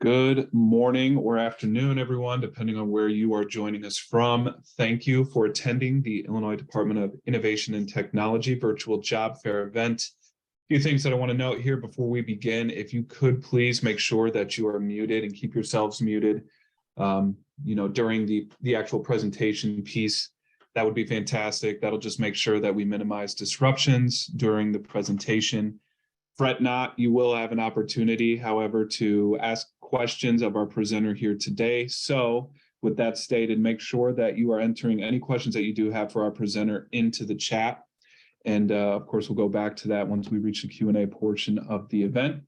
Good morning or afternoon, everyone, depending on where you are joining us from. Thank you for attending the Illinois Department of Innovation and Technology virtual job fair event. A few things that I want to note here before we begin. If you could please make sure that you are muted and keep yourselves muted, during the actual presentation piece. That would be fantastic. That'll just make sure that we minimize disruptions during the presentation. Fret not, you will have an opportunity, however, to ask questions of our presenter here today. So with that stated, make sure that you are entering any questions that you do have for our presenter into the chat. And of course, we'll go back to that once we reach the Q&A portion of the event.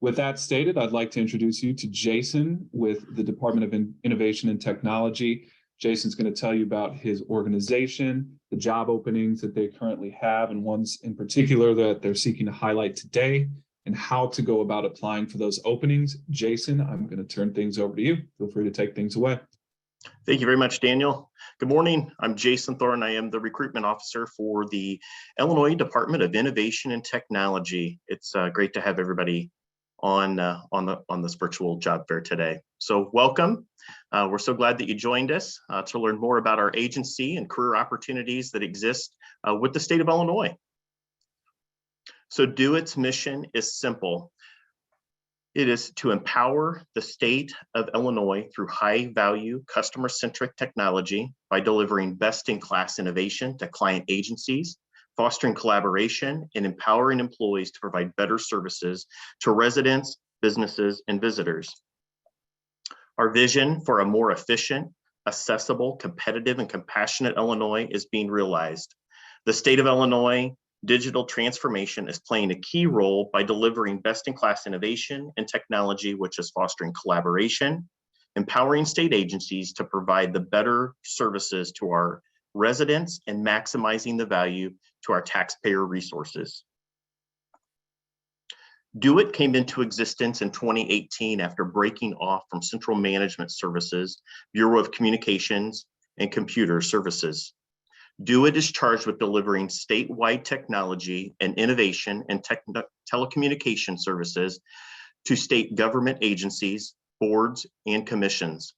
With that stated, I'd like to introduce you to Jason with the Department of Innovation and Technology. Jason's going to tell you about his organization, the job openings that they currently have, and ones in particular that they're seeking to highlight today, and how to go about applying for those openings. Jason, I'm going to turn things over to you. Feel free to take things away. Thank you very much, Daniel. Good morning. I'm Jason Thorne. I am the recruitment officer for the Illinois Department of Innovation and Technology. It's great to have everybody on this virtual job fair today. So welcome. We're so glad that you joined us to learn more about our agency and career opportunities that exist with the state of Illinois. So DoIT's mission is simple. It is to empower the state of Illinois through high-value, customer-centric technology by delivering best-in-class innovation to client agencies, fostering collaboration, and empowering employees to provide better services to residents, businesses, and visitors. Our vision for a more efficient, accessible, competitive, and compassionate Illinois is being realized. The state of Illinois digital transformation is playing a key role by delivering best-in-class innovation and technology, which is fostering collaboration, empowering state agencies to provide the better services to our residents, and maximizing the value to our taxpayer resources. DoIT came into existence in 2018 after breaking off from Central Management Services, Bureau of Communications and Computer Services. DoIT is charged with delivering statewide technology and innovation and telecommunication services to state government agencies, boards, and commissions,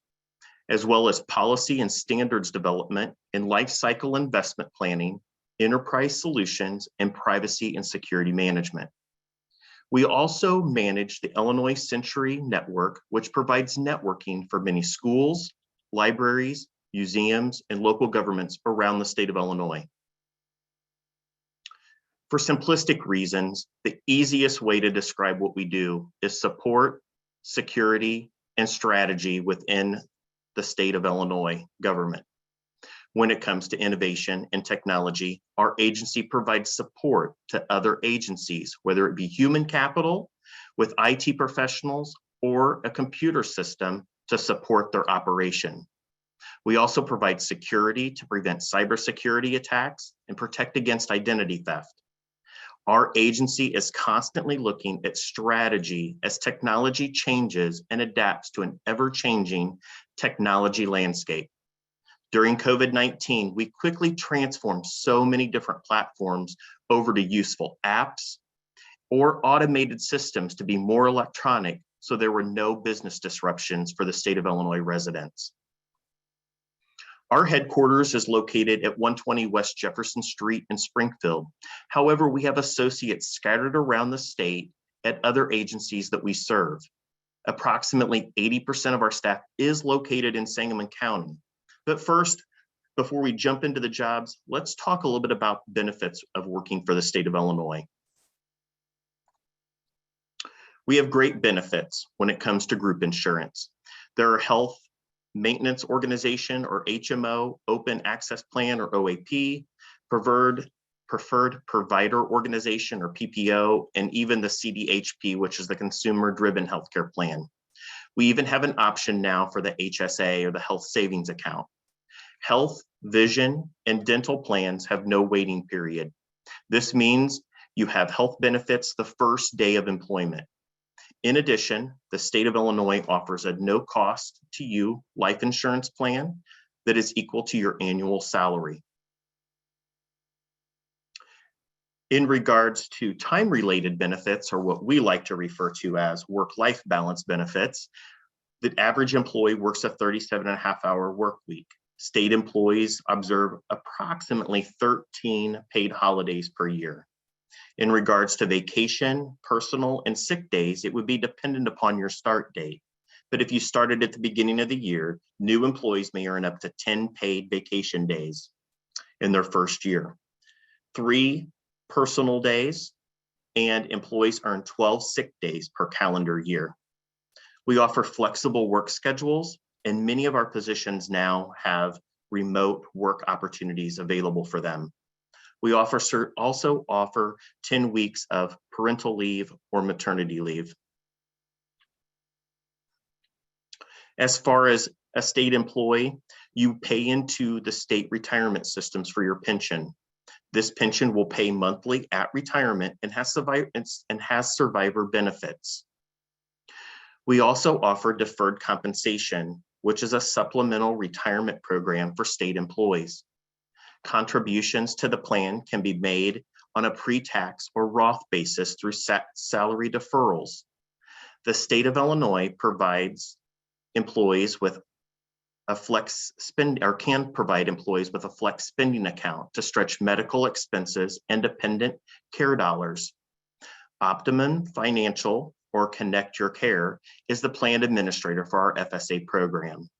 as well as policy and standards development and life cycle investment planning, enterprise solutions, and privacy and security management. We also manage the Illinois Century Network, which provides networking for many schools, libraries, museums, and local governments around the state of Illinois. For simplistic reasons, the easiest way to describe what we do is support, security, and strategy within the state of Illinois government. When it comes to innovation and technology, our agency provides support to other agencies, whether it be human capital with IT professionals or a computer system to support their operation. We also provide security to prevent cybersecurity attacks and protect against identity theft. Our agency is constantly looking at strategy as technology changes and adapts to an ever-changing technology landscape. During COVID-19, we quickly transformed so many different platforms over to useful apps or automated systems to be more electronic, so there were no business disruptions for the state of Illinois residents. Our headquarters is located at 120 West Jefferson Street in Springfield. However, we have associates scattered around the state at other agencies that we serve. Approximately 80% of our staff is located in Sangamon County. But first, before we jump into the jobs, let's talk a little bit about benefits of working for the state of Illinois. We have great benefits when it comes to group insurance. There are health maintenance organization or HMO, open access plan or OAP, preferred provider organization or PPO, and even the CDHP, which is the consumer driven healthcare plan. We even have an option now for the HSA or the health savings account. Health, vision, and dental plans have no waiting period. This means you have health benefits the first day of employment. In addition, the state of Illinois offers a no cost to you life insurance plan that is equal to your annual salary. In regards to time-related benefits, or what we like to refer to as work-life balance benefits, the average employee works a 37.5-hour work week. State employees observe approximately 13 paid holidays per year. In regards to vacation, personal, and sick days, it would be dependent upon your start date. But if you started at the beginning of the year, new employees may earn up to 10 paid vacation days in their first year. 3 personal days, and employees earn 12 sick days per calendar year. We offer flexible work schedules, and many of our positions now have remote work opportunities available for them. We also offer 10 weeks of parental leave or maternity leave. As far as a state employee, you pay into the state retirement systems for your pension. This pension will pay monthly at retirement and has survivor benefits. We also offer deferred compensation, which is a supplemental retirement program for state employees. Contributions to the plan can be made on a pre-tax or Roth basis through salary deferrals. The state of Illinois provides employees with a can provide employees with a flex spending account to stretch medical expenses and dependent care dollars. Optimum Financial, or Connect Your Care, is the plan administrator for our FSA program.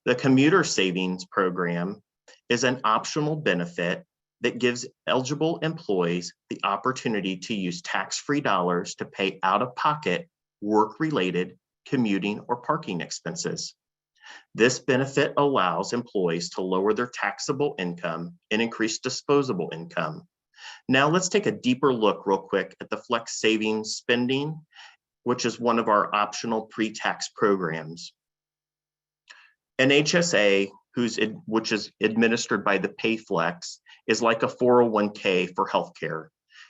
The Commuter Savings Program is an optional benefit that gives eligible employees the opportunity to use tax-free dollars to pay out-of-pocket work-related commuting or parking expenses. This benefit allows employees to lower their taxable income and increase disposable income. Now let's take a deeper look real quick at the flex savings spending, which is one of our optional pre-tax programs. An HSA, which is administered by the PayFlex, is like a 401k for healthcare,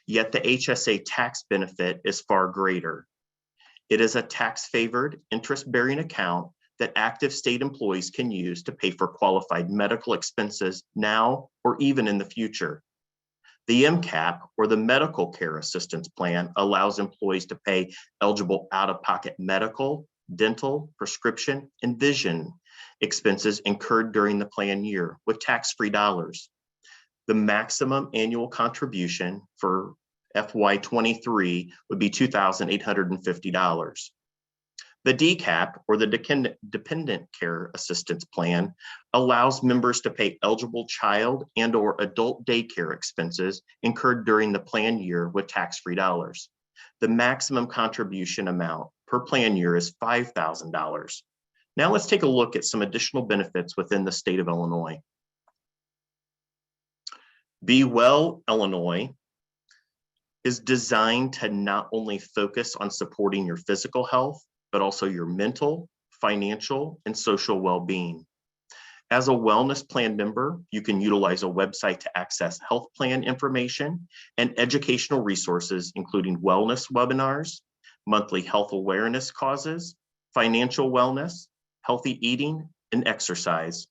yet the HSA tax benefit is far greater. It is a tax-favored, interest-bearing account that active state employees can use to pay for qualified medical expenses now or even in the future. The MCAP, or the Medical Care Assistance Plan, allows employees to pay eligible out-of-pocket medical, dental, prescription, and vision expenses incurred during the plan year with tax-free dollars. The maximum annual contribution for FY23 would be $2,850. The DCAP, or the Dependent Care Assistance Plan, allows members to pay eligible child and or adult daycare expenses incurred during the plan year with tax-free dollars. The maximum contribution amount per plan year is $5,000. Now let's take a look at some additional benefits within the state of Illinois. Be Well Illinois is designed to not only focus on supporting your physical health, but also your mental, financial, and social well-being. As a wellness plan member, you can utilize a website to access health plan information and educational resources, including wellness webinars, monthly health awareness causes, financial wellness, healthy eating, and exercise.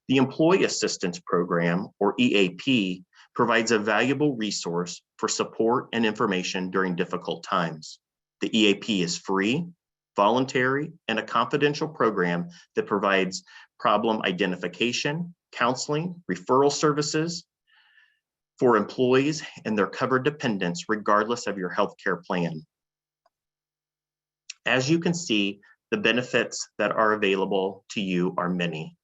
The Employee Assistance Program, or EAP, provides a valuable resource for support and information during difficult times. The EAP is free, voluntary, and a confidential program that provides problem identification, counseling, referral services for employees and their covered dependents, regardless of your healthcare plan. As you can see, the benefits that are available to you are many.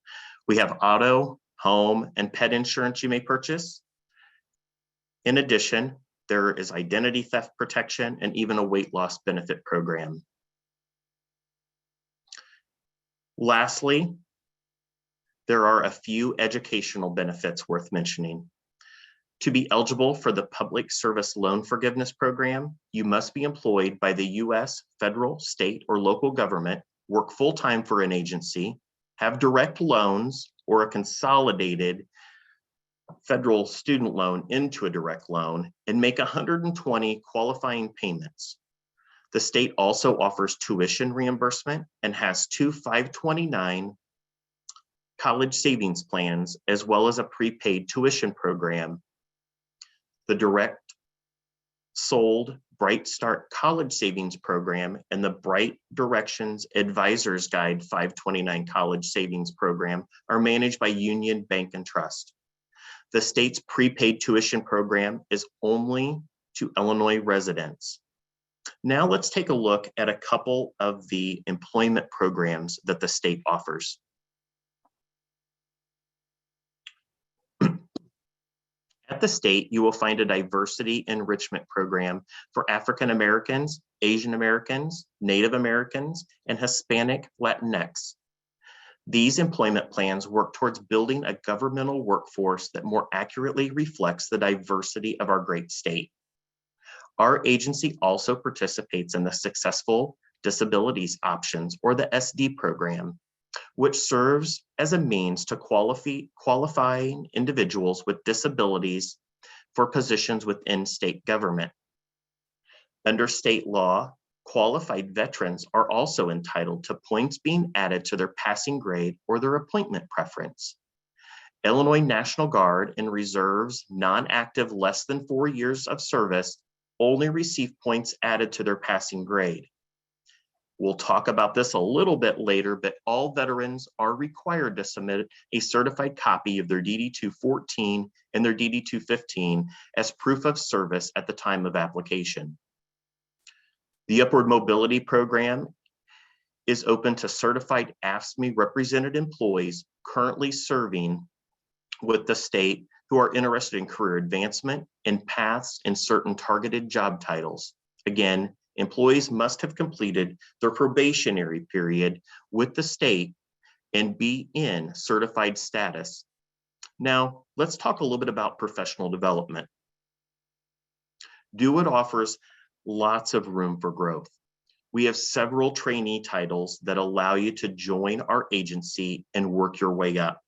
We have auto, home, and pet insurance you may purchase. In addition, there is identity theft protection and even a weight loss benefit program. Lastly, there are a few educational benefits worth mentioning. To be eligible for the Public Service Loan Forgiveness Program, you must be employed by the U.S., federal, state, or local government, work full-time for an agency, have direct loans or a consolidated federal student loan into a direct loan, and make 120 qualifying payments. The state also offers tuition reimbursement and has 2 529 college savings plans, as well as a prepaid tuition program. the direct sold Bright Start College Savings Program and the Bright Directions Advisors Guide 529 College Savings Program are managed by Union Bank and Trust. The state's prepaid tuition program is only to Illinois residents. Now let's take a look at a couple of the employment programs that the state offers. At the state, you will find a diversity enrichment program for African Americans, Asian Americans, Native Americans, and Hispanic Latinx. These employment plans work towards building a governmental workforce that more accurately reflects the diversity of our great state. Our agency also participates in the Successful Disabilities Options, or the SD program, which serves as a means to qualifying individuals with disabilities for positions within state government. Under state law, qualified veterans are also entitled to points being added to their passing grade or their appointment preference. Illinois National Guard and Reserves non-active less than 4 years of service only receive points added to their passing grade. We'll talk about this a little bit later, but all veterans are required to submit a certified copy of their DD-214 and their DD-215 as proof of service at the time of application. The Upward Mobility Program is open to certified AFSCME represented employees currently serving with the state who are interested in career advancement and paths in certain targeted job titles. Again, employees must have completed their probationary period with the state and be in certified status. Now, let's talk a little bit about professional development. DO-IT offers lots of room for growth. We have several trainee titles that allow you to join our agency and work your way up.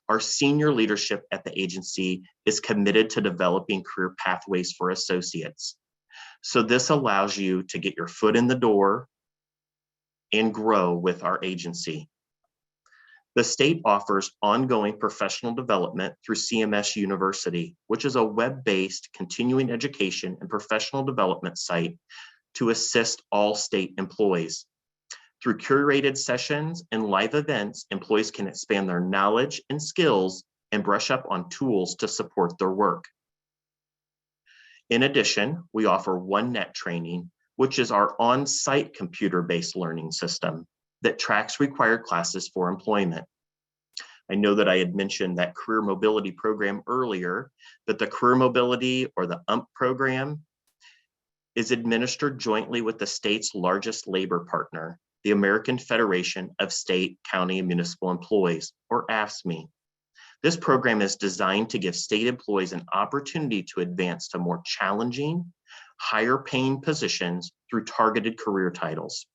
Our senior leadership at the agency is committed to developing career pathways for associates. So this allows you to get your foot in the door and grow with our agency. The state offers ongoing professional development through CMS University, which is a web-based continuing education and professional development site to assist all state employees. Through curated sessions and live events, employees can expand their knowledge and skills and brush up on tools to support their work. In addition, we offer workNet training, which is our on-site computer-based learning system that tracks required classes for employment. I know that I had mentioned that career mobility program earlier, but the career mobility or the UMP program is administered jointly with the state's largest labor partner, the American Federation of State, County, and Municipal Employees, or AFSCME. This program is designed to give state employees an opportunity to advance to more challenging, higher paying positions through targeted career titles.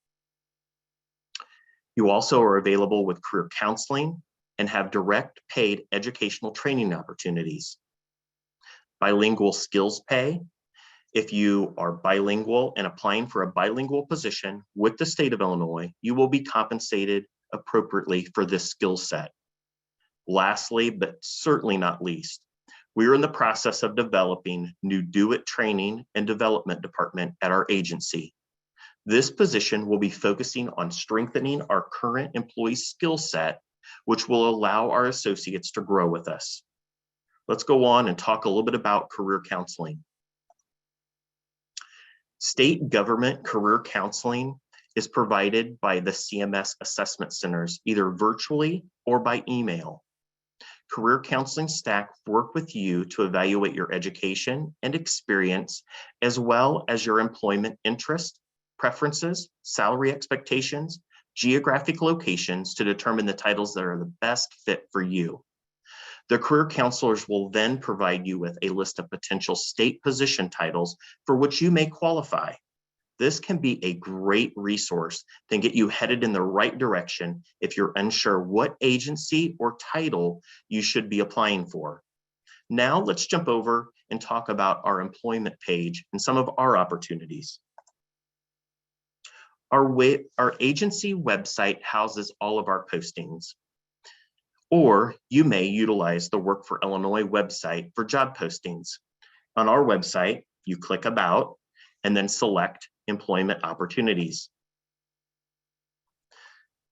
You also are available with career counseling and have direct paid educational training opportunities. Bilingual skills pay. If you are bilingual and applying for a bilingual position with the state of Illinois, you will be compensated appropriately for this skill set. Lastly, but certainly not least, we are in the process of developing new DO-IT training and development department at our agency. This position will be focusing on strengthening our current employee skill set, which will allow our associates to grow with us. Let's go on and talk a little bit about career counseling. State government career counseling is provided by the CMS assessment centers, either virtually or by email. Career counseling staff work with you to evaluate your education and experience, as well as your employment interest, preferences, salary expectations, geographic locations to determine the titles that are the best fit for you. The career counselors will then provide you with a list of potential state position titles for which you may qualify. This can be a great resource to get you headed in the right direction if you're unsure what agency or title you should be applying for. Now let's jump over and talk about our employment page and some of our opportunities. Our agency website houses all of our postings, or you may utilize the Work for Illinois website for job postings. On our website, you click About and then select Employment Opportunities.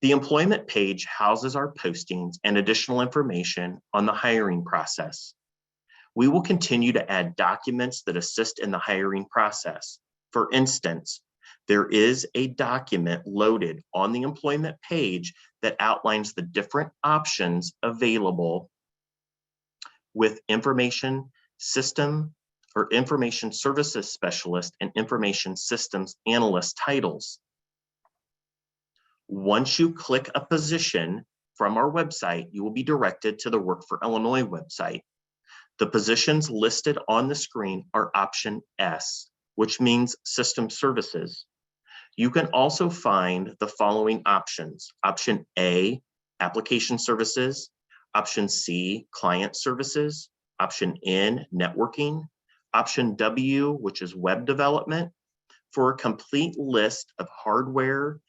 The employment page houses our postings and additional information on the hiring process. We will continue to add documents that assist in the hiring process. For instance, there is a document loaded on the employment page that outlines the different options available with information system or information services specialist and information systems analyst titles. Once you click a position from our website, you will be directed to the Work for Illinois website. The positions listed on the screen are option S, which means system services. You can also find the following options. Option A, application services. Option C, client services. Option N, networking. Option W, which is web development. For a complete list of hardware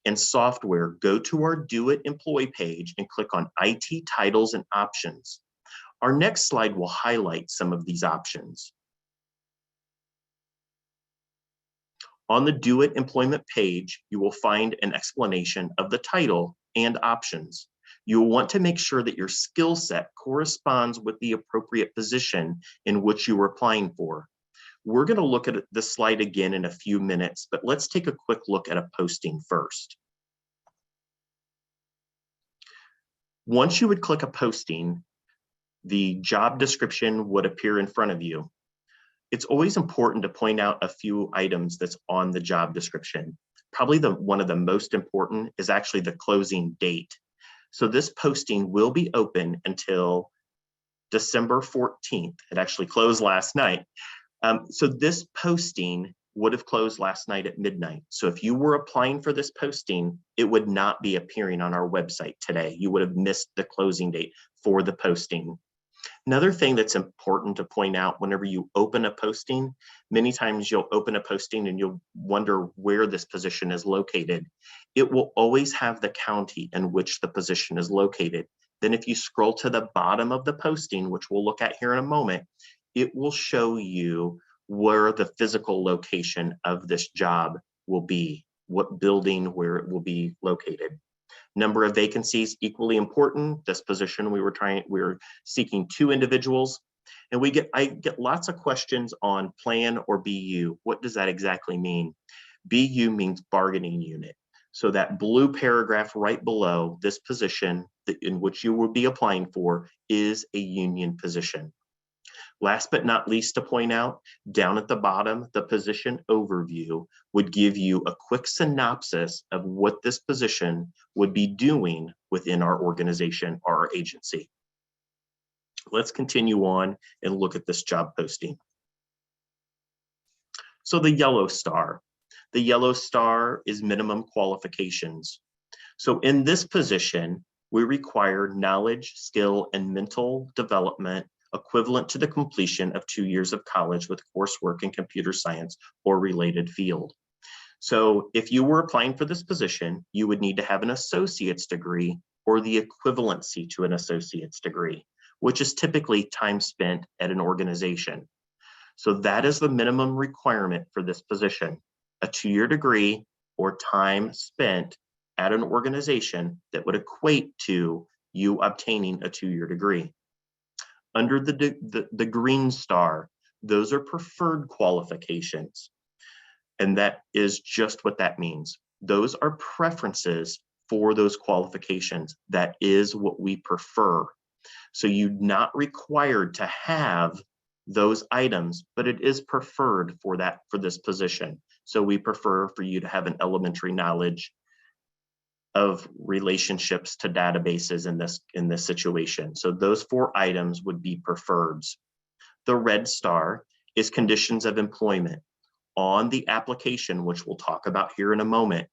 and software, go to our Do It Employee page and click on IT titles and options. Our next slide will highlight some of these options. On the Do It Employment page, you will find an explanation of the title and options. You will want to make sure that your skill set corresponds with the appropriate position in which you are applying for. We're going to look at this slide again in a few minutes, but let's take a quick look at a posting first. Once you would click a posting, the job description would appear in front of you. It's always important to point out a few items that's on the job description. Probably one of the most important is actually the closing date. So this posting will be open until December 14th. It actually closed last night. So this posting would have closed last night at midnight. So if you were applying for this posting, it would not be appearing on our website today. You would have missed the closing date for the posting. Another thing that's important to point out whenever you open a posting, many times you'll open a posting and you'll wonder where this position is located. It will always have the county in which the position is located. Then if you scroll to the bottom of the posting, which we'll look at here in a moment, it will show you where the physical location of this job will be, what building where it will be located. Number of vacancies, equally important. This position we were seeking 2 individuals, and I get lots of questions on plan or BU. What does that exactly mean? BU means bargaining unit. So that blue paragraph right below this position in which you will be applying for is a union position. Last but not least to point out, down at the bottom, the position overview would give you a quick synopsis of what this position would be doing within our organization or our agency. Let's continue on and look at this job posting. So the yellow star. The yellow star is minimum qualifications. So in this position, we require knowledge, skill, and mental development equivalent to the completion of 2 years of college with coursework in computer science or related field. So if you were applying for this position, you would need to have an associate's degree or the equivalency to an associate's degree, which is typically time spent at an organization. So that is the minimum requirement for this position, a 2-year degree or time spent at an organization that would equate to you obtaining a 2-year degree. Under the green star, those are preferred qualifications. And that is just what that means. Those are preferences for those qualifications. That is what we prefer. So you're not required to have those items, but it is preferred for this position. So we prefer for you to have an elementary knowledge of relationships to databases in this situation. So those 4 items would be preferreds. The red star is conditions of employment. On the application, which we'll talk about here in a moment,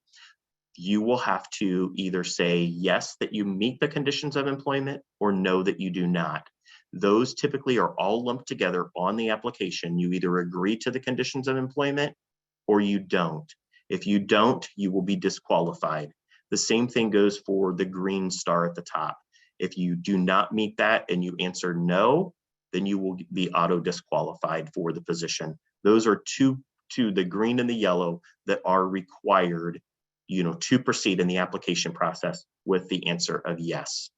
you will have to either say yes, that you meet the conditions of employment, or no, that you do not. Those typically are all lumped together on the application. You either agree to the conditions of employment or you don't. If you don't, you will be disqualified. The same thing goes for the green star at the top. If you do not meet that and you answer no, then you will be auto disqualified for the position. Those are two, the green and the yellow, that are required, to proceed in the application process with the answer of yes.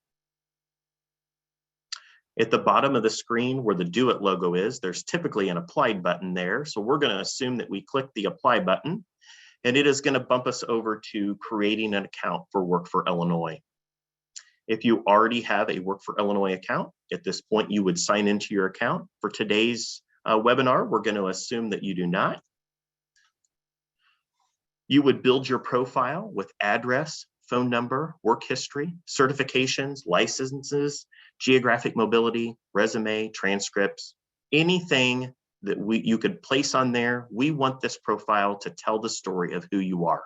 At the bottom of the screen where the Do It logo is, there's typically an Applied button there. So we're going to assume that we click the Apply button, and it is going to bump us over to creating an account for Work for Illinois. If you already have a Work for Illinois account, at this point you would sign into your account. For today's webinar, we're going to assume that you do not. You would build your profile with address, phone number, work history, certifications, licenses, geographic mobility, resume, transcripts, anything that you could place on there. We want this profile to tell the story of who you are.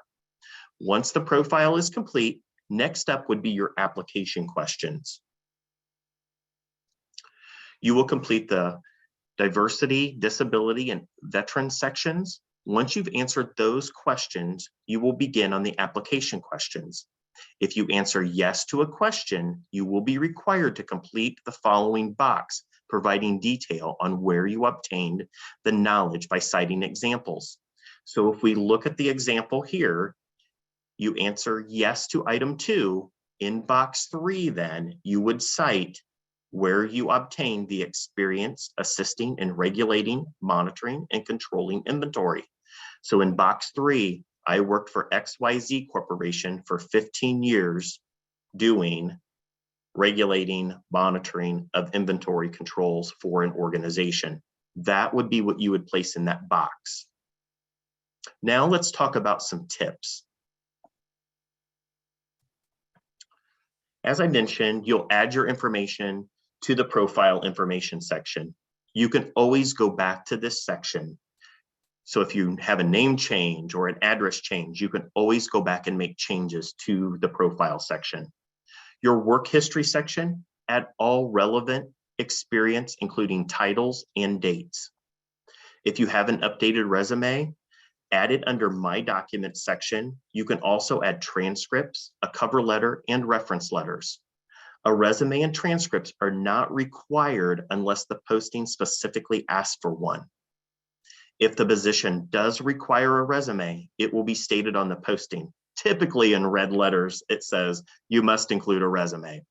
Once the profile is complete, next up would be your application questions. You will complete the diversity, disability, and veteran sections. Once you've answered those questions, you will begin on the application questions. If you answer yes to a question, you will be required to complete the following box, providing detail on where you obtained the knowledge by citing examples. So if we look at the example here, you answer yes to item 2. In box 3, then, you would cite where you obtained the experience assisting in regulating, monitoring, and controlling inventory. So in box 3, I worked for XYZ Corporation for 15 years doing regulating, monitoring of inventory controls for an organization. That would be what you would place in that box. Now let's talk about some tips. As I mentioned, you'll add your information to the profile information section. You can always go back to this section. So if you have a name change or an address change, you can always go back and make changes to the profile section. Your work history section, add all relevant experience, including titles and dates. If you have an updated resume, add it under My Documents section. You can also add transcripts, a cover letter, and reference letters. A resume and transcripts are not required unless the posting specifically asks for one. If the position does require a resume, it will be stated on the posting. Typically in red letters, it says you must include a resume.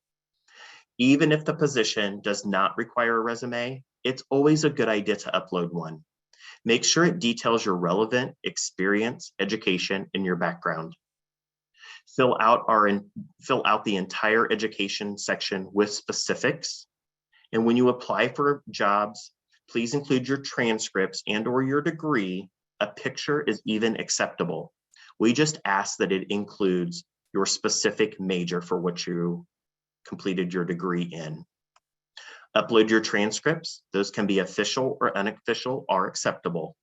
Even if the position does not require a resume, it's always a good idea to upload one. Make sure it details your relevant experience, education, and your background. Fill out the entire education section with specifics. And when you apply for jobs, please include your transcripts and/or your degree. A picture is even acceptable. We just ask that it includes your specific major for which you completed your degree in. Upload your transcripts. Those can be official or unofficial, are acceptable.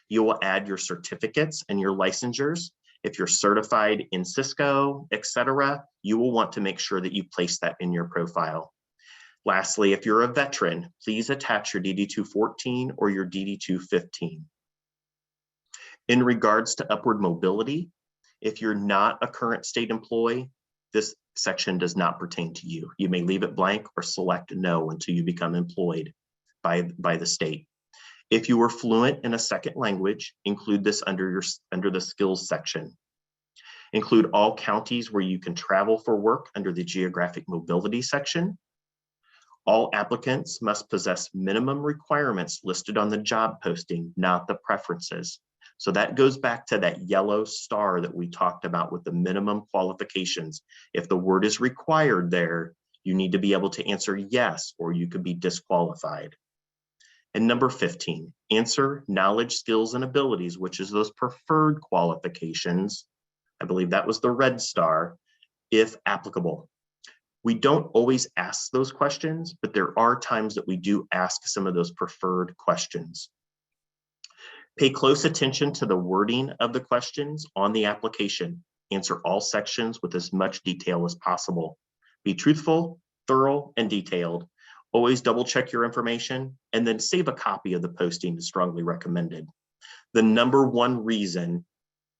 You will add your certificates and your licensures. If you're certified in Cisco, etc., you will want to make sure that you place that in your profile. Lastly, if you're a veteran, please attach your DD-214 or your DD-215. In regards to upward mobility, if you're not a current state employee, this section does not pertain to you. You may leave it blank or select no until you become employed by the state. If you are fluent in a second language, include this under the skills section. Include all counties where you can travel for work under the geographic mobility section. All applicants must possess minimum requirements listed on the job posting, not the preferences. So that goes back to that yellow star that we talked about with the minimum qualifications. If the word is required there, you need to be able to answer yes, or you could be disqualified. And number 15, answer knowledge, skills, and abilities, which is those preferred qualifications. I believe that was the red star, if applicable. We don't always ask those questions, but there are times that we do ask some of those preferred questions. Pay close attention to the wording of the questions on the application. Answer all sections with as much detail as possible. Be truthful, thorough, and detailed. Always double check your information and then save a copy of the posting is strongly recommended. The number one reason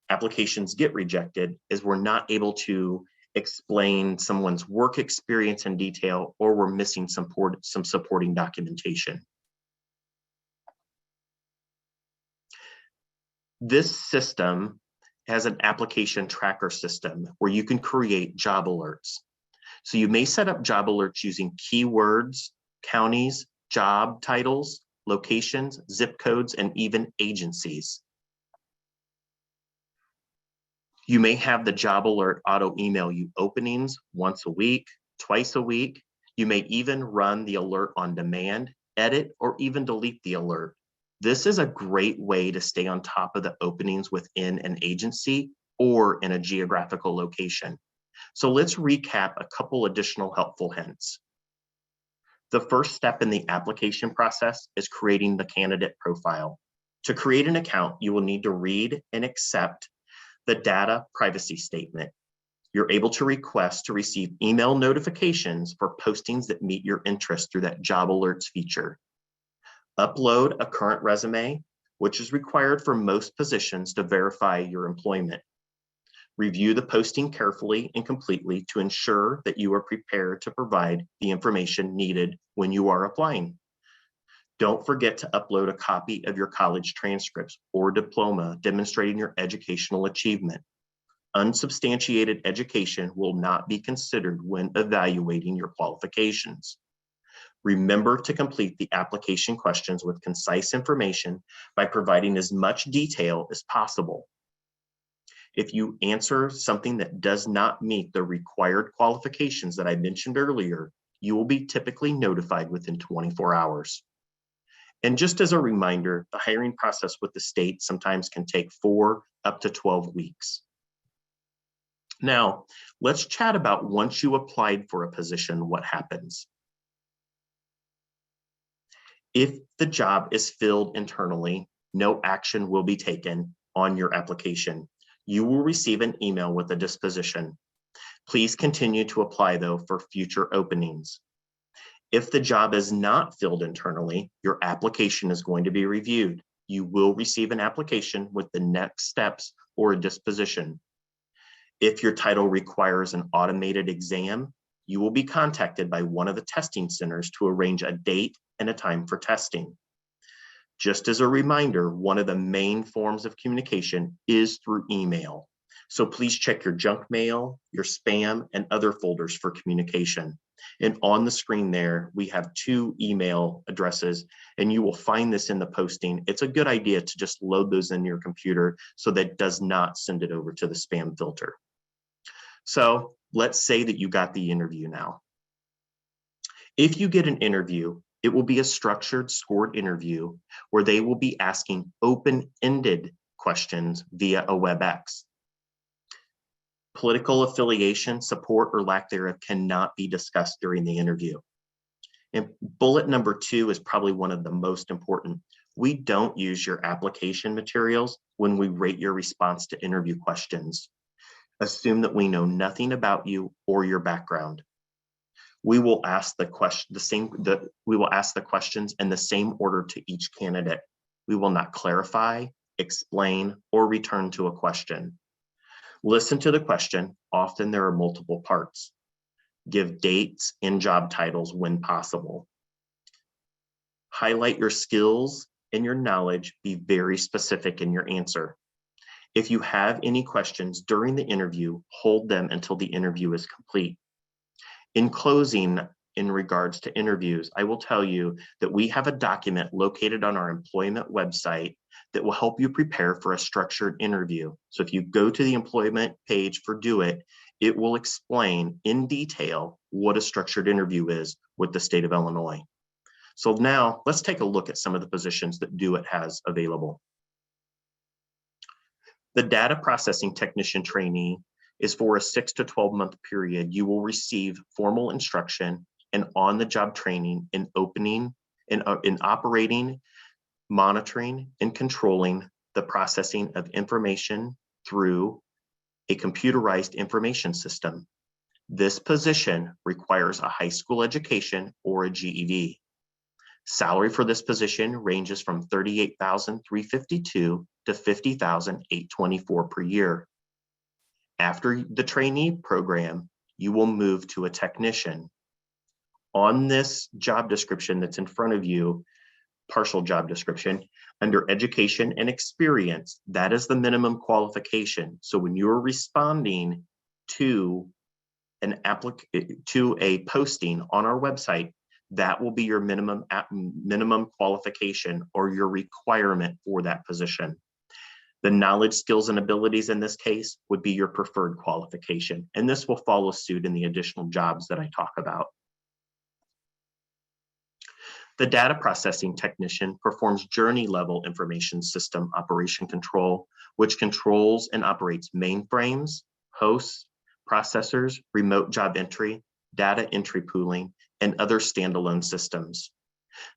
applications get rejected is we're not able to explain someone's work experience in detail, or we're missing some supporting documentation. This system has an application tracker system where you can create job alerts. So you may set up job alerts using keywords, counties, job titles, locations, zip codes, and even agencies. You may have the job alert auto email you openings once a week, twice a week. You may even run the alert on demand, edit, or even delete the alert. This is a great way to stay on top of the openings within an agency or in a geographical location. So let's recap a couple additional helpful hints. The first step in the application process is creating the candidate profile. To create an account, you will need to read and accept the data privacy statement. You're able to request to receive email notifications for postings that meet your interest through that job alerts feature. Upload a current resume, which is required for most positions to verify your employment. Review the posting carefully and completely to ensure that you are prepared to provide the information needed when you are applying. Don't forget to upload a copy of your college transcripts or diploma demonstrating your educational achievement. Unsubstantiated education will not be considered when evaluating your qualifications. Remember to complete the application questions with concise information by providing as much detail as possible. If you answer something that does not meet the required qualifications that I mentioned earlier, you will be typically notified within 24 hours. And just as a reminder, the hiring process with the state sometimes can take 4 up to 12 weeks. Now, let's chat about once you applied for a position, what happens. If the job is filled internally, no action will be taken on your application. You will receive an email with a disposition. Please continue to apply though for future openings. If the job is not filled internally, your application is going to be reviewed. You will receive an application with the next steps or a disposition. If your title requires an automated exam, you will be contacted by one of the testing centers to arrange a date and a time for testing. Just as a reminder, one of the main forms of communication is through email. So please check your junk mail, your spam, and other folders for communication. And on the screen there, we have 2 email addresses, and you will find this in the posting. It's a good idea to just load those in your computer so that it does not send it over to the spam filter. So let's say that you got the interview now. If you get an interview, it will be a structured, scored interview where they will be asking open-ended questions via a WebEx. Political affiliation, support, or lack thereof cannot be discussed during the interview. And bullet number 2 is probably one of the most important. We don't use your application materials when we rate your response to interview questions. Assume that we know nothing about you or your background. We will ask the questions in the same order to each candidate. We will not clarify, explain, or return to a question. Listen to the question. Often there are multiple parts. Give dates and job titles when possible. Highlight your skills and your knowledge. Be very specific in your answer. If you have any questions during the interview, hold them until the interview is complete. In closing, in regards to interviews, I will tell you that we have a document located on our employment website that will help you prepare for a structured interview. So if you go to the employment page for Do It, it will explain in detail what a structured interview is with the state of Illinois. So now let's take a look at some of the positions that Do It has available. The data processing technician trainee is for a 6 to 12 month period. You will receive formal instruction and on-the-job training in operating, monitoring, and controlling the processing of information through a computerized information system. This position requires a high school education or a GED. Salary for this position ranges from $38,352 to $50,824 per year. After the trainee program, you will move to a technician. On this job description that's in front of you, partial job description. Under education and experience, that is the minimum qualification. So when you're responding to a posting on our website, that will be your minimum qualification or your requirement for that position. The knowledge, skills, and abilities in this case would be your preferred qualification, and this will follow suit in the additional jobs that I talk about. The data processing technician performs journey-level information system operation control, which controls and operates mainframes, hosts, processors, remote job entry, data entry pooling, and other standalone systems.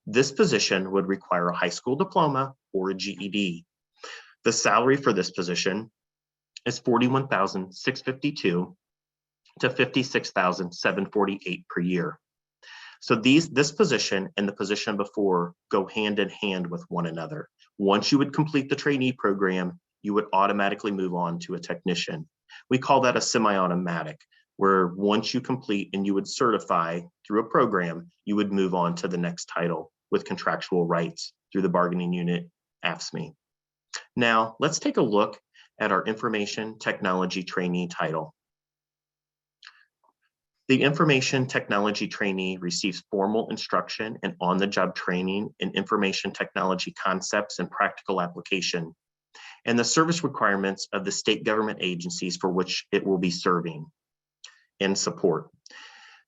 This position would require a high school diploma or a GED. The salary for this position is $41,652 to $56,748 per year. So this position and the position before go hand in hand with one another. Once you would complete the trainee program, you would automatically move on to a technician. We call that a semi-automatic, where once you complete and you would certify through a program, you would move on to the next title with contractual rights through the bargaining unit, AFSCME. Now, let's take a look at our information technology trainee title. The information technology trainee receives formal instruction and on-the-job training in information technology concepts and practical application, and the service requirements of the state government agencies for which it will be serving and support.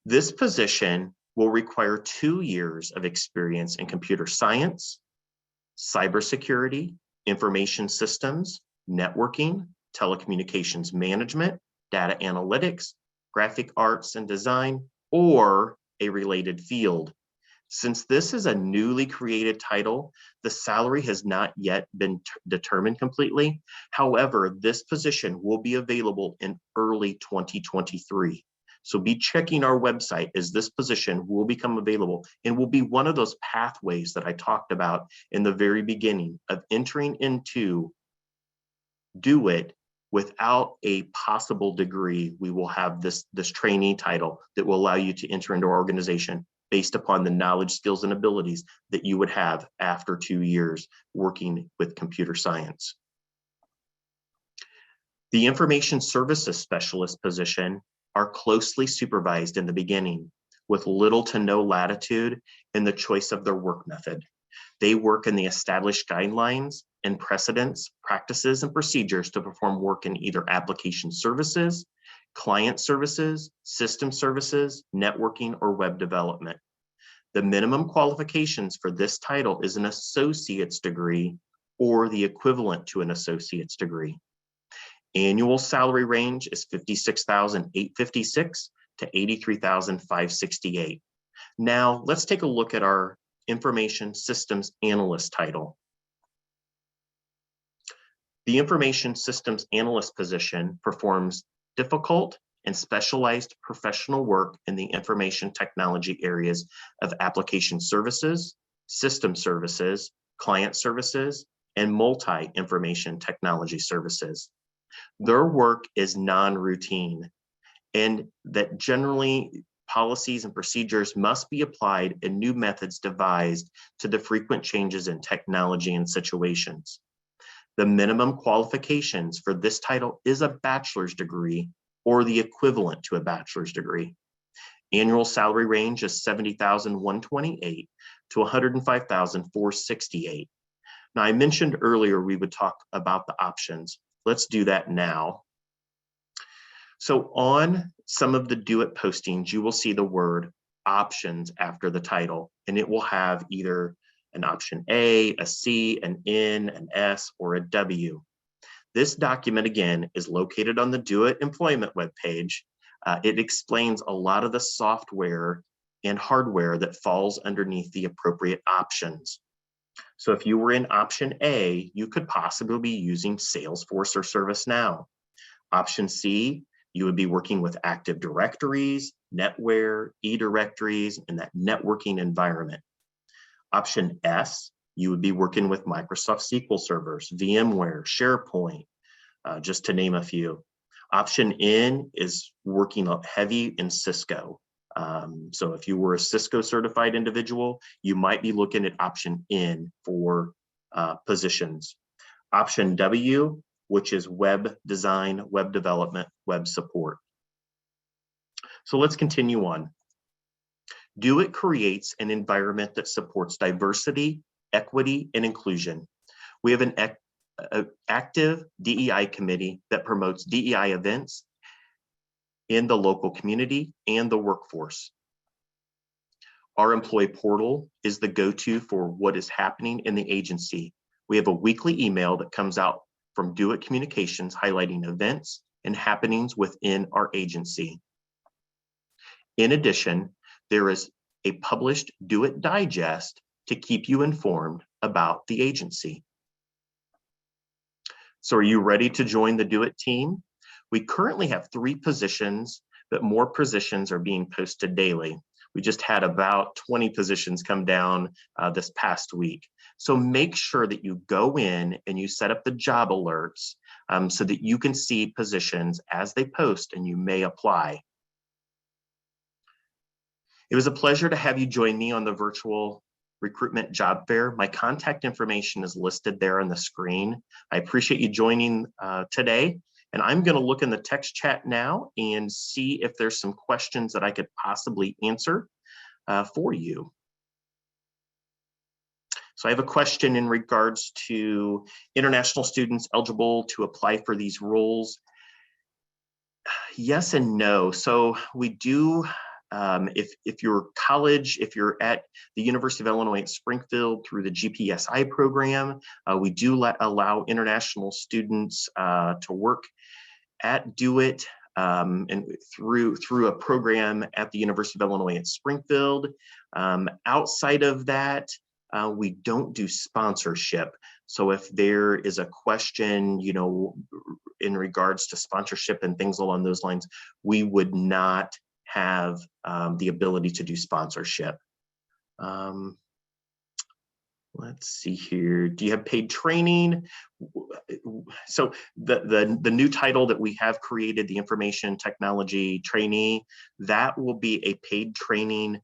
This position will require 2 years of experience in computer science, cybersecurity, information systems, networking, telecommunications management, data analytics, graphic arts and design, or a related field. Since this is a newly created title, the salary has not yet been determined completely. However, this position will be available in early 2023. So be checking our website as this position will become available and will be one of those pathways that I talked about in the very beginning of entering into DO-IT. Without a possible degree, we will have this trainee title that will allow you to enter into our organization based upon the knowledge, skills, and abilities that you would have after 2 years working with computer science. The information services specialist position are closely supervised in the beginning with little to no latitude in the choice of their work method. They work in the established guidelines and precedents, practices, and procedures to perform work in either application services, client services, system services, networking, or web development. The minimum qualifications for this title is an associate's degree or the equivalent to an associate's degree. Annual salary range is $56,856 to $83,568. Now, let's take a look at our information systems analyst title. The information systems analyst position performs difficult and specialized professional work in the information technology areas of application services, system services, client services, and multi-information technology services. Their work is non-routine, and that generally policies and procedures must be applied and new methods devised to the frequent changes in technology and situations. The minimum qualifications for this title is a bachelor's degree or the equivalent to a bachelor's degree. Annual salary range is $70,128 to $105,468. Now, I mentioned earlier we would talk about the options. Let's do that now. So on some of the DO-IT postings, you will see the word options after the title, and it will have either an option A, a C, an N, an S, or a W. This document, again, is located on the DO-IT employment webpage. It explains a lot of the software and hardware that falls underneath the appropriate options. So if you were in option A, you could possibly be using Salesforce or ServiceNow. Option C, you would be working with Active Directories, NetWare, eDirectories, and that networking environment. Option S, you would be working with Microsoft SQL servers, VMware, SharePoint, just to name a few. Option N is working heavy in Cisco, So if you were a Cisco certified individual, you might be looking at option N for positions. Option W, which is web design, web development, web support. So let's continue on. DoIT creates an environment that supports diversity, equity, and inclusion. We have an active DEI committee that promotes DEI events in the local community and the workforce. Our employee portal is the go-to for what is happening in the agency. We have a weekly email that comes out from DoIT Communications highlighting events and happenings within our agency. In addition, there is a published DoIT Digest to keep you informed about the agency. So are you ready to join the DoIT team? We currently have 3 positions, but more positions are being posted daily. We just had about 20 positions come down this past week. So make sure that you go in and you set up the job alerts so that you can see positions as they post and you may apply. It was a pleasure to have you join me on the virtual recruitment job fair. My contact information is listed there on the screen. I appreciate you joining today. And I'm going to look in the text chat now and see if there's some questions that I could possibly answer for you. So I have a question in regards to international students eligible to apply for these roles. Yes and no. So we do, if you're college, if you're at the University of Illinois at Springfield through the GPSI program, we do allow international students to work at DoIT and through a program at the University of Illinois at Springfield. Outside of that, we don't do sponsorship. So if there is a question, you know, in regards to sponsorship and things along those lines, we would not have the ability to do sponsorship. Let's see here. Do you have paid training? So the new title that we have created, the information technology trainee, that will be a paid training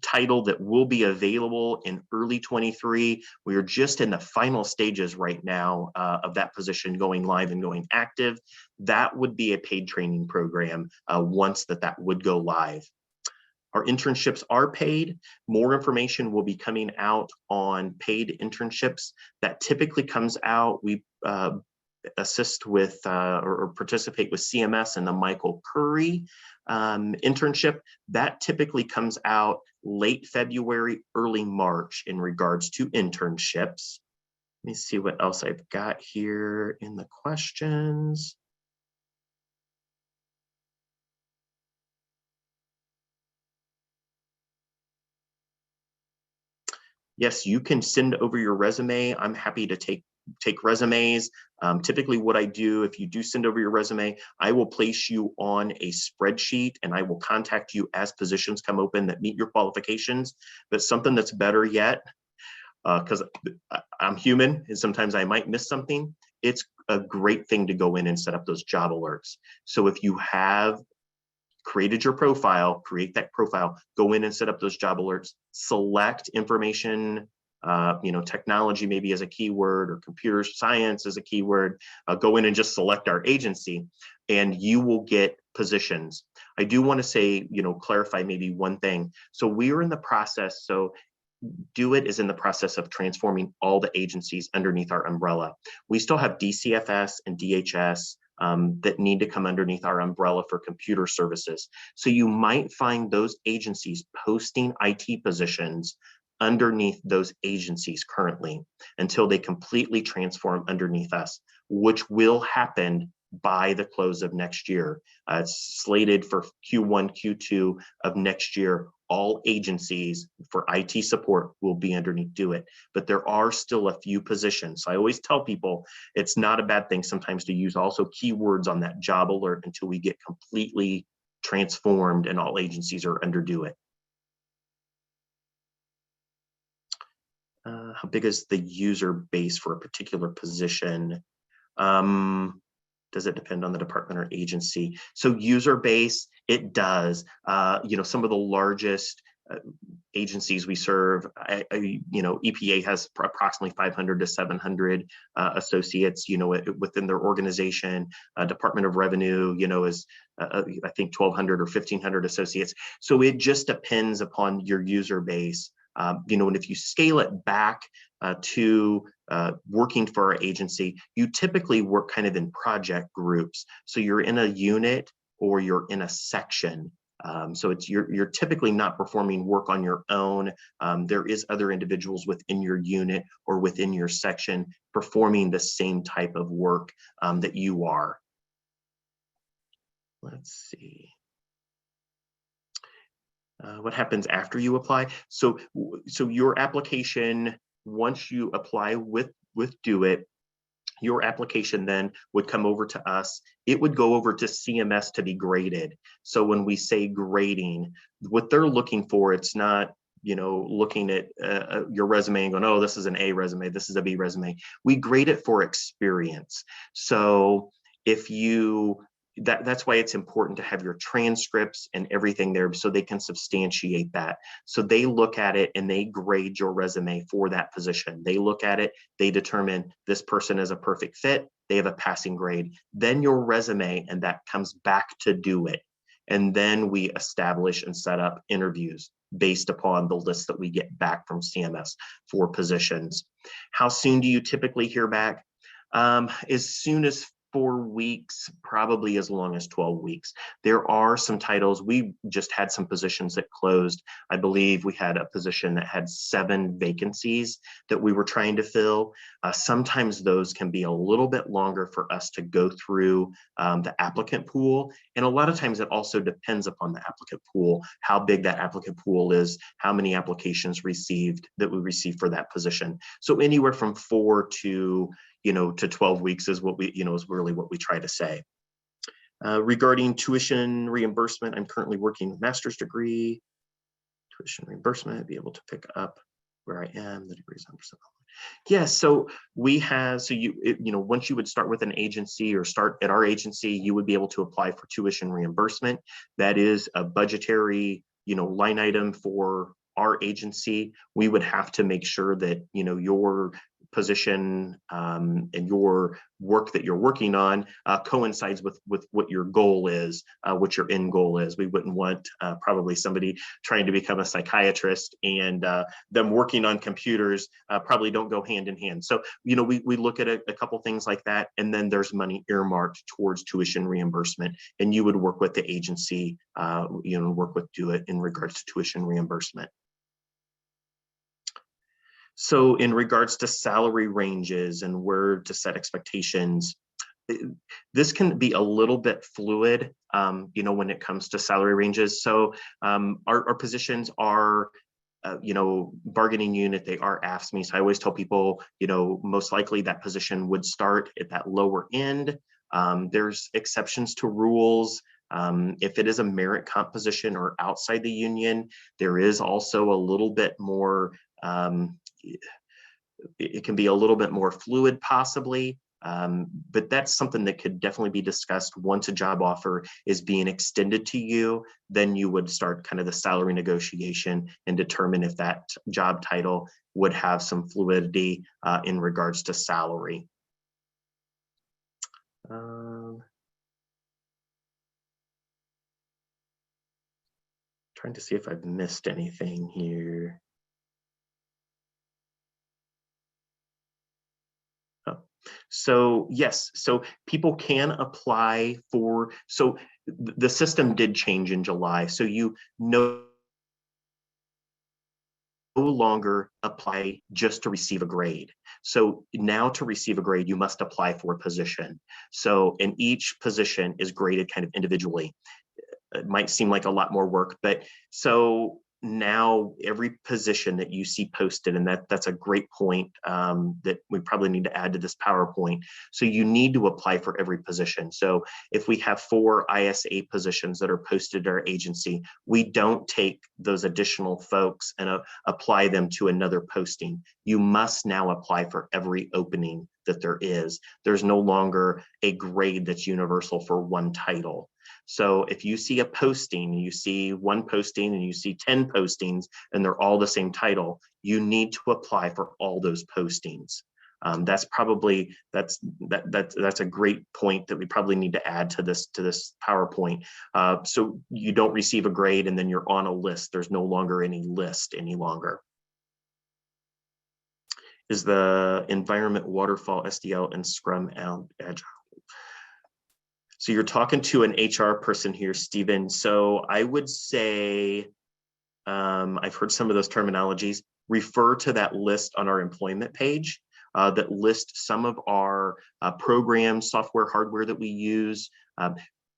title that will be available in early 23. We are just in the final stages right now of that position going live and going active. That would be a paid training program once that would go live. Our internships are paid. More information will be coming out on paid internships. That typically comes out. We assist with or participate with CMS and the Michael Curry internship. That typically comes out late February, early March in regards to internships. Let me see what else I've got here in the questions. Yes, you can send over your resume. I'm happy to take resumes. Typically what I do, if you do send over your resume, I will place you on a spreadsheet and I will contact you as positions come open that meet your qualifications. But something that's better yet, because I'm human and sometimes I might miss something, it's a great thing to go in and set up those job alerts. So if you have created your profile, create that profile, go in and set up those job alerts, select information, technology maybe as a keyword or computer science as a keyword, go in and just select our agency and you will get positions. I do want to say, clarify maybe one thing. So we're in the process, DoIT is in the process of transforming all the agencies underneath our umbrella. We still have DCFS and DHS that need to come underneath our umbrella for computer services. So you might find those agencies posting IT positions underneath those agencies currently until they completely transform underneath us, which will happen by the close of next year. It's slated for Q1, Q2 of next year. All agencies for IT support will be underneath DoIT, but there are still a few positions. So I always tell people it's not a bad thing sometimes to use also keywords on that job alert until we get completely transformed and all agencies are under DoIT. How big is the user base for a particular position? Does it depend on the department or agency? So user base, It does. Some of the largest agencies we serve, EPA has approximately 500 to 700 associates, within their organization. Department of Revenue, is I think 1,200 or 1,500 associates. So it just depends upon your user base. And if you scale it back to working for our agency, you typically work kind of in project groups. So you're in a unit or you're in a section. So you're typically not performing work on your own. There is other individuals within your unit or within your section performing the same type of work that you are. Let's see. What happens after you apply? So your application, once you apply with DoIT, your application then would come over to us. It would go over to CMS to be graded. So when we say grading, what they're looking for, it's not, looking at your resume and going, oh, this is an A resume, this is a B resume. We grade it for experience. So if that's why it's important to have your transcripts and everything there so they can substantiate that. So they look at it and they grade your resume for that position. They look at it, they determine this person is a perfect fit, they have a passing grade. Then your resume and that comes back to DoIT. And then we establish and set up interviews based upon the list that we get back from CMS for positions. How soon do you typically hear back? As soon as 4 weeks, probably as long as 12 weeks. There are some titles. We just had some positions that closed. I believe we had a position that had 7 vacancies that we were trying to fill. Sometimes those can be a little bit longer for us to go through the applicant pool. And a lot of times it also depends upon the applicant pool, how big that applicant pool is, how many applications that we received for that position. So anywhere from 4 to 12 weeks is what is really what we try to say. Regarding tuition reimbursement, I'm currently working with master's degree. Tuition reimbursement, be able to pick up where I am, the degrees 100%. Yeah, so we have, once you would start with an agency or start at our agency, you would be able to apply for tuition reimbursement. That is a budgetary, line item for our agency. We would have to make sure that, your position and your work that you're working on coincides with what your goal is, what your end goal is. We wouldn't want probably somebody trying to become a psychiatrist and them working on computers probably don't go hand in hand. So, we look at a couple things like that, and then there's money earmarked towards tuition reimbursement, and you would work with the agency, work with DoIT in regards to tuition reimbursement. So in regards to salary ranges and where to set expectations, this can be a little bit fluid, when it comes to salary ranges. So our positions are, bargaining unit, they are AFSCME. So I always tell people, most likely that position would start at that lower end. There's exceptions to rules. If it is a merit comp position or outside the union, there is also a little bit more, it can be a little bit more fluid possibly, but that's something that could definitely be discussed once a job offer is being extended to you. Then you would start kind of the salary negotiation and determine if that job title would have some fluidity in regards to salary. Trying to see if I've missed anything here. So yes, so people can apply for, so the system did change in July. So you no longer apply just to receive a grade. So now to receive a grade, you must apply for a position. So in each position is graded kind of individually. It might seem like a lot more work, but so now every position that you see posted, and that's a great point that we probably need to add to this PowerPoint. So you need to apply for every position. So if we have 4 ISA positions that are posted at our agency, we don't take those additional folks and apply them to another posting. You must now apply for every opening that there is. There's no longer a grade that's universal for one title. So if you see a posting, you see one posting and you see 10 postings and they're all the same title, you need to apply for all those postings. That's a great point that we probably need to add to this PowerPoint. So you don't receive a grade and then you're on a list. There's no longer any list any longer. Is the environment waterfall, SDL, and Scrum Agile? So you're talking to an HR person here, Stephen. So I would say, I've heard some of those terminologies. Refer to that list on our employment page that lists some of our programs, software, hardware that we use.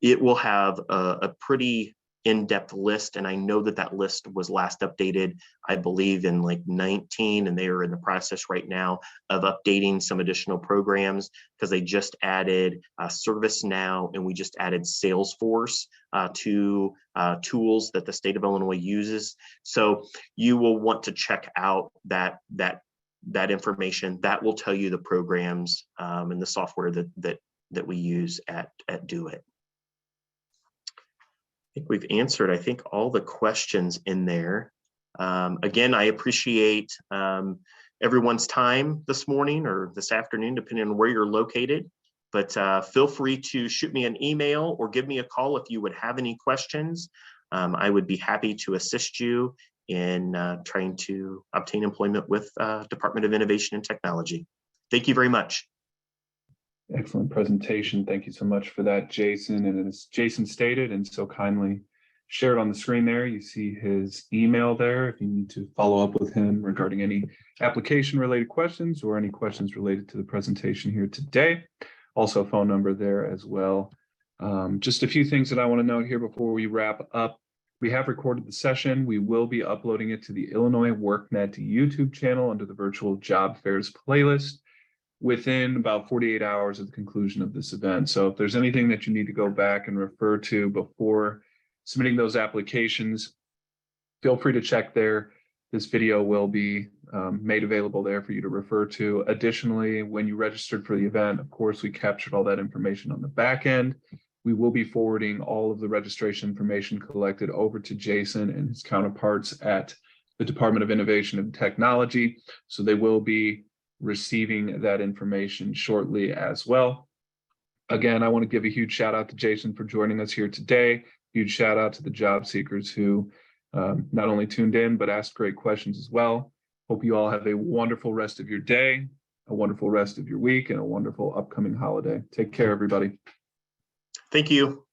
It will have a pretty in-depth list, and I know that list was last updated, I believe, in like 19, and they are in the process right now of updating some additional programs because they just added ServiceNow, and we just added Salesforce to tools that the state of Illinois uses. So you will want to check out that information. That will tell you the programs and the software that we use at Do It. I think we've answered, I think, all the questions in there. Again, I appreciate everyone's time this morning or this afternoon, depending on where you're located. But feel free to shoot me an email or give me a call if you would have any questions. I would be happy to assist you in trying to obtain employment with Department of Innovation and Technology. Thank you very much. Excellent presentation. Thank you so much for that, Jason. And as Jason stated and so kindly shared on the screen there, you see his email there if you need to follow up with him regarding any application related questions or any questions related to the presentation here today. Also, a phone number there as well. Just a few things that I want to note here before we wrap up. We have recorded the session. We will be uploading it to the Illinois workNet YouTube channel under the virtual job fairs playlist within about 48 hours of the conclusion of this event. So if there's anything that you need to go back and refer to before submitting those applications, feel free to check there. This video will be made available there for you to refer to. Additionally, when you registered for the event, of course, we captured all that information on the back end. We will be forwarding all of the registration information collected over to Jason and his counterparts at the Department of Innovation and Technology. So they will be receiving that information shortly as well. Again, I want to give a huge shout out to Jason for joining us here today. Huge shout out to the job seekers who not only tuned in, but asked great questions as well. Hope you all have a wonderful rest of your day, a wonderful rest of your week, and a wonderful upcoming holiday. Take care, everybody. Thank you.